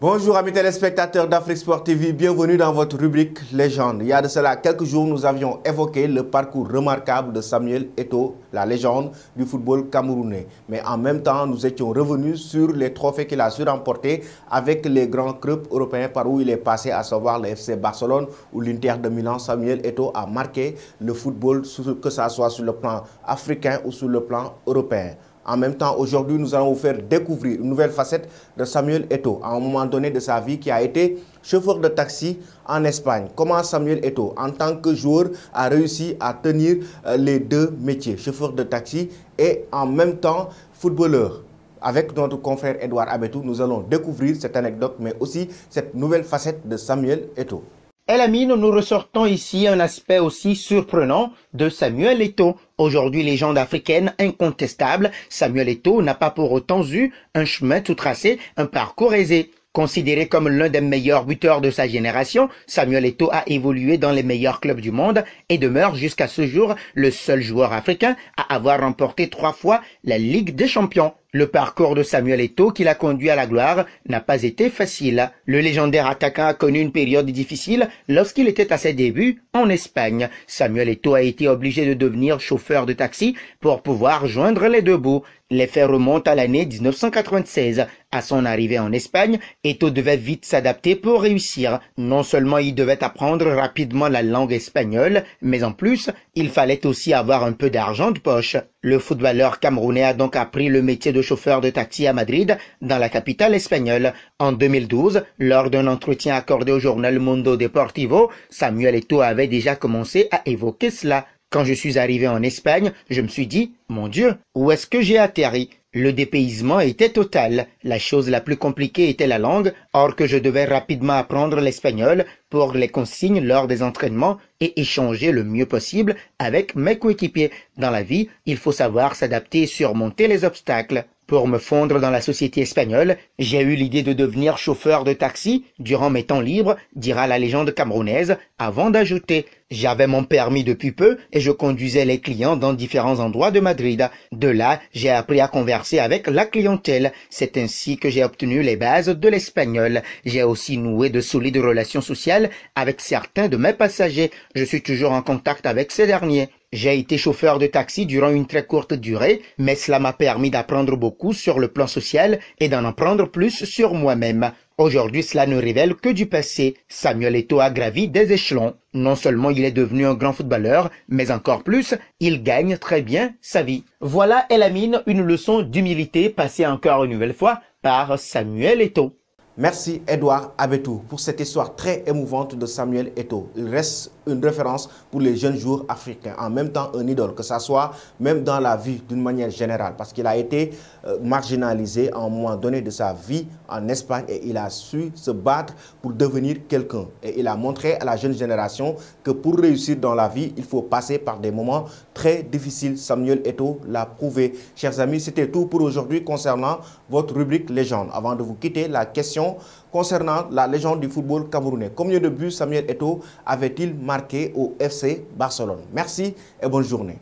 Bonjour amis téléspectateurs d'Afrique Sport TV, bienvenue dans votre rubrique Légende. Il y a de cela quelques jours, nous avions évoqué le parcours remarquable de Samuel Eto'o, la légende du football camerounais. Mais en même temps, nous étions revenus sur les trophées qu'il a su remporter avec les grands clubs européens par où il est passé, à savoir le FC Barcelone ou l'Inter de Milan. Samuel Eto'o a marqué le football, que ce soit sur le plan africain ou sur le plan européen. En même temps, aujourd'hui, nous allons vous faire découvrir une nouvelle facette de Samuel Eto'o, à un moment donné de sa vie, qui a été chauffeur de taxi en Espagne. Comment Samuel Eto'o, en tant que joueur, a réussi à tenir les deux métiers, chauffeur de taxi et en même temps footballeur. Avec notre confrère Edouard Abetou, nous allons découvrir cette anecdote, mais aussi cette nouvelle facette de Samuel Eto'o. El Amine, nous ressortons ici un aspect aussi surprenant de Samuel Eto'o. Aujourd'hui, légende africaine incontestable, Samuel Eto'o n'a pas pour autant eu un chemin tout tracé, un parcours aisé. Considéré comme l'un des meilleurs buteurs de sa génération, Samuel Eto'o a évolué dans les meilleurs clubs du monde et demeure jusqu'à ce jour le seul joueur africain à avoir remporté 3 fois la Ligue des Champions. Le parcours de Samuel Eto'o qui l'a conduit à la gloire n'a pas été facile. Le légendaire attaquant a connu une période difficile lorsqu'il était à ses débuts en Espagne. Samuel Eto'o a été obligé de devenir chauffeur de taxi pour pouvoir joindre les deux bouts. Les faits remontent à l'année 1996. À son arrivée en Espagne, Eto'o devait vite s'adapter pour réussir. Non seulement il devait apprendre rapidement la langue espagnole, mais en plus, il fallait aussi avoir un peu d'argent de poche. Le footballeur camerounais a donc appris le métier de chauffeur de taxi à Madrid, dans la capitale espagnole. En 2012, lors d'un entretien accordé au journal Mundo Deportivo, Samuel Eto'o avait déjà commencé à évoquer cela. Quand je suis arrivé en Espagne, je me suis dit, mon Dieu, où est-ce que j'ai atterri? Le dépaysement était total. La chose la plus compliquée était la langue, or que je devais rapidement apprendre l'espagnol pour les consignes lors des entraînements et échanger le mieux possible avec mes coéquipiers. Dans la vie, il faut savoir s'adapter et surmonter les obstacles. Pour me fondre dans la société espagnole, j'ai eu l'idée de devenir chauffeur de taxi durant mes temps libres, dira la légende camerounaise, avant d'ajouter « J'avais mon permis depuis peu et je conduisais les clients dans différents endroits de Madrid. De là, j'ai appris à converser avec la clientèle. C'est ainsi que j'ai obtenu les bases de l'espagnol. J'ai aussi noué de solides relations sociales avec certains de mes passagers. Je suis toujours en contact avec ces derniers. J'ai été chauffeur de taxi durant une très courte durée, mais cela m'a permis d'apprendre beaucoup sur le plan social et d'en apprendre plus sur moi-même. Aujourd'hui, cela ne révèle que du passé. Samuel Eto'o a gravi des échelons. Non seulement il est devenu un grand footballeur, mais encore plus, il gagne très bien sa vie. Voilà, El Amine, une leçon d'humilité passée encore une nouvelle fois par Samuel Eto'o. Merci Edouard Abetou pour cette histoire très émouvante de Samuel Eto'o. Il reste une référence pour les jeunes joueurs africains, en même temps un idole, que ça soit même dans la vie d'une manière générale, parce qu'il a été marginalisé à un moment donné de sa vie en Espagne et il a su se battre pour devenir quelqu'un. Et il a montré à la jeune génération que pour réussir dans la vie, il faut passer par des moments très difficiles. Samuel Eto'o l'a prouvé. Chers amis, c'était tout pour aujourd'hui concernant votre rubrique Légende. Avant de vous quitter, la question concernant la légende du football camerounais. Combien de buts Samuel Eto'o avait-il marqué au FC Barcelone? Merci et bonne journée.